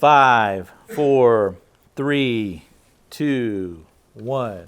5, 4, 3, 2, 1.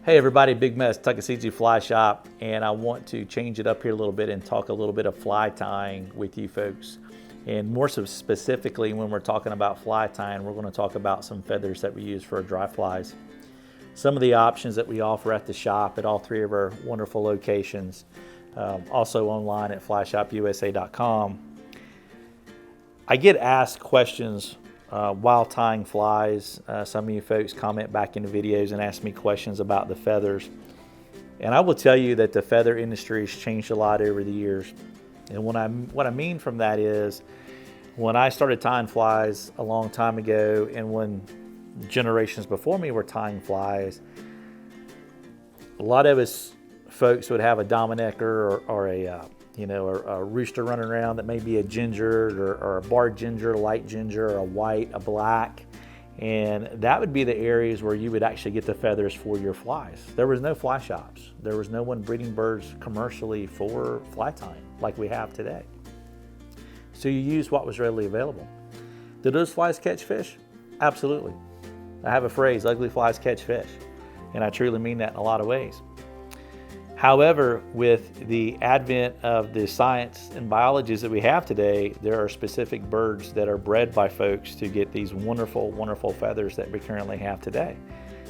Hey everybody, Big Mess, Tuckasegee Fly Shop, and I want to change it up here a little bit and talk a little bit of fly tying with you folks. And more so specifically, when we're talking about fly tying, we're going to talk about some feathers that we use for our dry flies. Some of the options that we offer at the shop at all three of our wonderful locations, also online at flyshopusa.com. I get asked questions while tying flies. Some of you folks comment back in the videos and ask me questions about the feathers. And I will tell you that the feather industry has changed a lot over the years. And what I mean from that is, when I started tying flies a long time ago, and when generations before me were tying flies, a lot of us folks would have a Dominecker or a rooster running around that may be a ginger or a barred ginger, a light ginger, or a white, a black. And that would be the areas where you would actually get the feathers for your flies. There was no fly shops. There was no one breeding birds commercially for fly tying like we have today. So you use what was readily available. Did those flies catch fish? Absolutely. I have a phrase, ugly flies catch fish. And I truly mean that in a lot of ways. However, with the advent of the science and biologies that we have today, there are specific birds that are bred by folks to get these wonderful, wonderful feathers that we currently have today.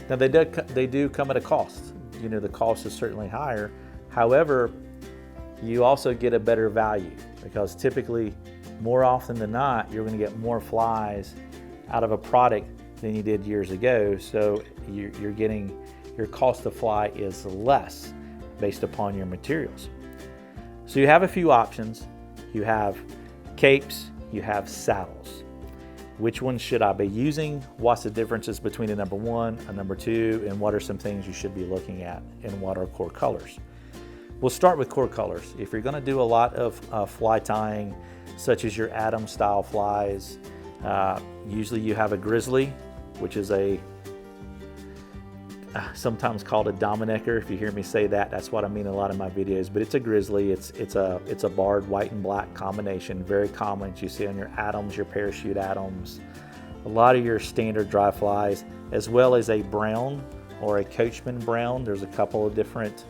Now, they do come at a cost. The cost is certainly higher. However, you also get a better value, because typically, more often than not, you're going to get more flies out of a product than you did years ago. So you're getting, your cost of fly is less based upon your materials. So you have a few options. You have capes, you have saddles. Which one should I be using? What's the differences between a number one, a number two, and what are some things you should be looking at, and what are core colors? We'll start with core colors. If you're going to do a lot of fly tying, such as your Atom style flies, usually you have a grizzly, which is sometimes called a Dominecker. If you hear me say that, that's what I mean in a lot of my videos. But it's a grizzly. It's a barred white and black combination, very common that you see on your Atoms, your parachute Atoms, a lot of your standard dry flies, as well as a brown or a Coachman brown. There's a couple of different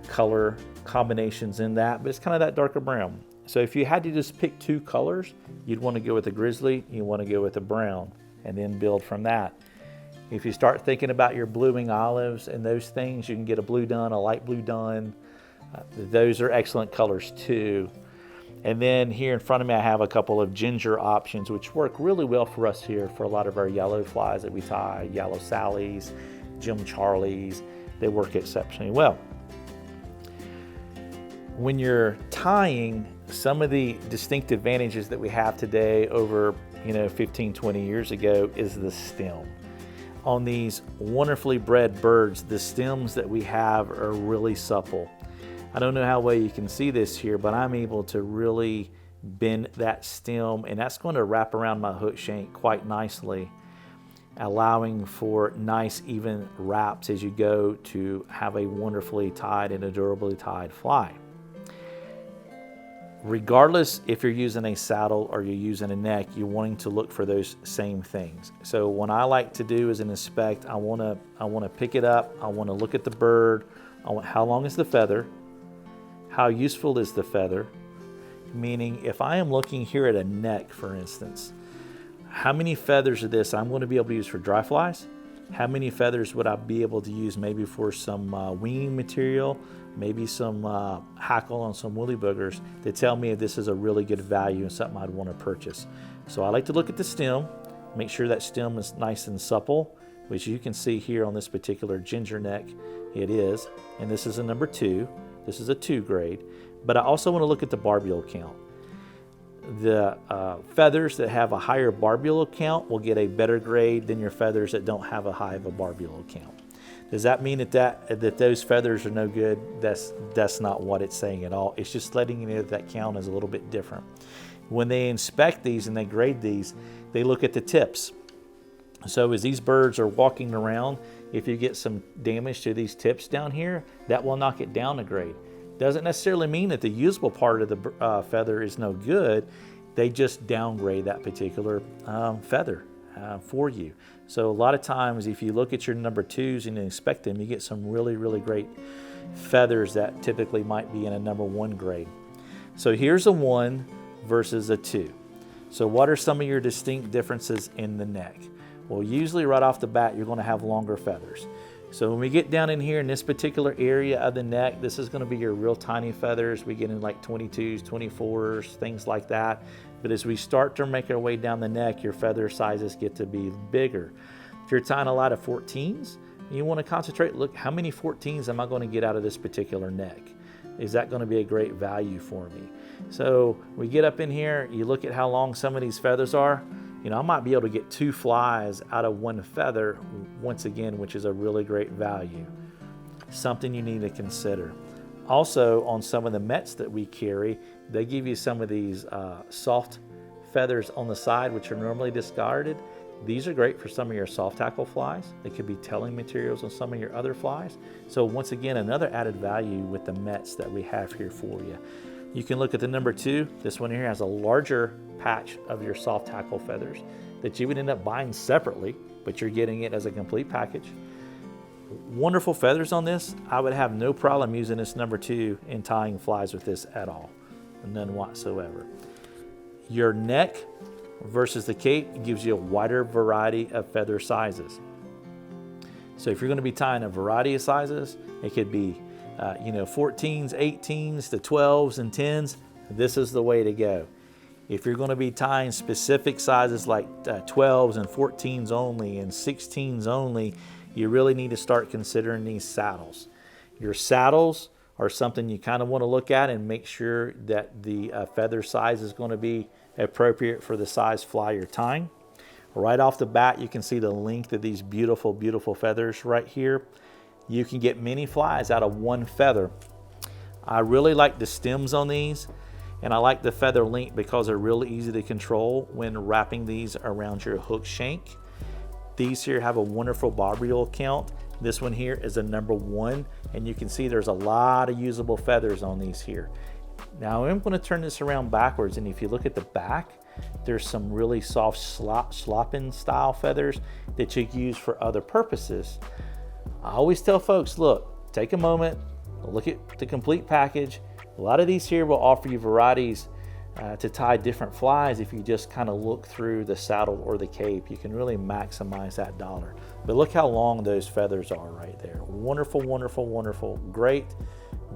color combinations in that, but it's kind of that darker brown. So if you had to just pick two colors, you'd want to go with a grizzly, you want to go with a brown, and then build from that. If you start thinking about your bluing olives and those things, you can get a blue dun, a light blue dun. Those are excellent colors too. And then here in front of me, I have a couple of ginger options, which work really well for us here for a lot of our yellow flies that we tie, yellow Sallies, Jim Charlies. They work exceptionally well. When you're tying, some of the distinct advantages that we have today over 15, 20 years ago is the stem. On these wonderfully bred birds, the stems that we have are really supple. I don't know how well you can see this here, but I'm able to really bend that stem, and that's going to wrap around my hook shank quite nicely, allowing for nice even wraps as you go to have a wonderfully tied and a durably tied fly. Regardless if you're using a saddle or you're using a neck, you're wanting to look for those same things. So what I like to do is inspect. I want to pick it up. I want to look at the bird. How long is the feather? How useful is the feather? Meaning, if I am looking here at a neck, for instance, how many feathers of this I'm going to be able to use for dry flies? How many feathers would I be able to use maybe for some winging material, maybe some hackle on some woolly boogers, to tell me if this is a really good value and something I'd want to purchase. So I like to look at the stem, make sure that stem is nice and supple, which you can see here on this particular ginger neck, it is. And this is a number 2. This is a 2 grade. But I also want to look at the barbule count. the feathers that have a higher barbule count will get a better grade than your feathers that don't have a high of a barbule count. Does that mean that those feathers are no good? That's not what it's saying at all. It's just letting you know that count is a little bit different. When they inspect these and they grade these, they look at the tips. So as these birds are walking around, if you get some damage to these tips down here, that will knock it down a grade. Doesn't necessarily mean that the usable part of the feather is no good. They just downgrade that particular feather for you. So a lot of times if you look at your number 2s and inspect them, you get some really, really great feathers that typically might be in a number 1 grade. So here's a 1 versus a 2. So what are some of your distinct differences in the neck? Well, usually right off the bat, you're going to have longer feathers. So when we get down in here in this particular area of the neck, this is going to be your real tiny feathers. We get in like 22s, 24s, things like that. But as we start to make our way down the neck, your feather sizes get to be bigger. If you're tying a lot of 14s, you want to concentrate, look, how many 14s am I going to get out of this particular neck? Is that going to be a great value for me? So we get up in here, you look at how long some of these feathers are. You know, I might be able to get 2 flies out of 1 feather, once again, which is a really great value. Something you need to consider. Also, on some of the Mets that we carry, they give you some of these soft feathers on the side, which are normally discarded. These are great for some of your soft tackle flies. They could be telling materials on some of your other flies. So once again, another added value with the Mets that we have here for you. You can look at the number 2. This one here has a larger patch of your soft tackle feathers that you would end up buying separately, but you're getting it as a complete package. Wonderful feathers on this. I would have no problem using this number 2 and tying flies with this at all. None whatsoever. Your neck versus the cape gives you a wider variety of feather sizes. So if you're going to be tying a variety of sizes, it could be 14s, 18s to 12s and 10s. This is the way to go. If you're going to be tying specific sizes like 12s and 14s only and 16s only, you really need to start considering these saddles. Your saddles are something you kind of want to look at and make sure that the feather size is going to be appropriate for the size fly you're tying. Right off the bat, you can see the length of these beautiful, beautiful feathers right here. You can get many flies out of 1 feather. I really like the stems on these, and I like the feather length because they're really easy to control when wrapping these around your hook shank. These here have a wonderful barbule count. This one here is a number 1, and you can see there's a lot of usable feathers on these here. Now I'm going to turn this around backwards, and if you look at the back, there's some really soft slopping style feathers that you use for other purposes. I always tell folks, look, take a moment, look at the complete package. A lot of these here will offer you varieties to tie different flies. If you just kind of look through the saddle or the cape, you can really maximize that dollar. But look how long those feathers are right there. Wonderful, wonderful, wonderful. Great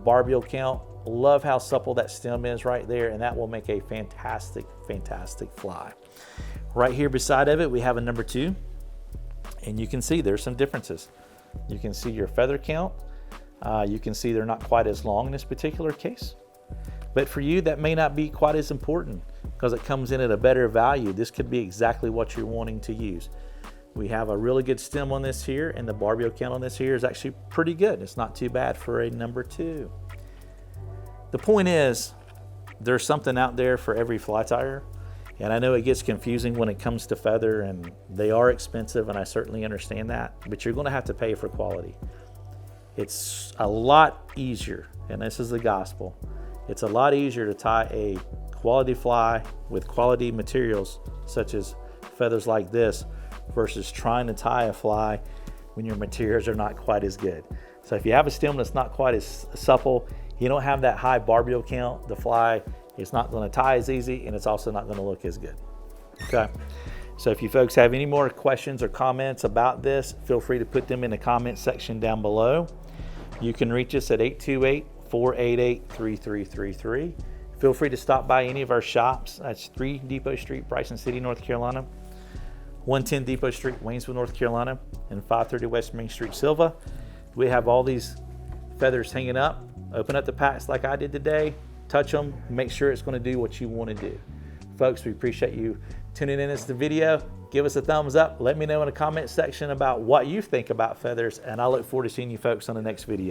barbule count. Love how supple that stem is right there, and that will make a fantastic, fantastic fly. Right here beside of it, we have a number 2, and you can see there's some differences. You can see your feather count. You can see they're not quite as long in this particular case. But for you, that may not be quite as important because it comes in at a better value. This could be exactly what you're wanting to use. We have a really good stem on this here, and the barbule count on this here is actually pretty good. It's not too bad for a number 2. The point is, there's something out there for every fly tyer. And I know it gets confusing when it comes to feather, and they are expensive, and I certainly understand that, but you're going to have to pay for quality. It's a lot easier, and this is the gospel, it's a lot easier to tie a quality fly with quality materials, such as feathers like this, versus trying to tie a fly when your materials are not quite as good. So if you have a stem that's not quite as supple, you don't have that high barbule count, the fly is not going to tie as easy, and it's also not going to look as good. Okay, so if you folks have any more questions or comments about this, feel free to put them in the comment section down below. You can reach us at 828-488-3333. Feel free to stop by any of our shops. That's 3 Depot Street, Bryson City, North Carolina, 110 Depot Street, Waynesville, North Carolina, and 530 West Main Street, Silva. We have all these feathers hanging up. Open up the packs like I did today. Touch them, make sure it's going to do what you want to do. folks, we appreciate you tuning in to the video. Give us a thumbs up. Let me know in the comment section about what you think about feathers, and I look forward to seeing you folks on the next video.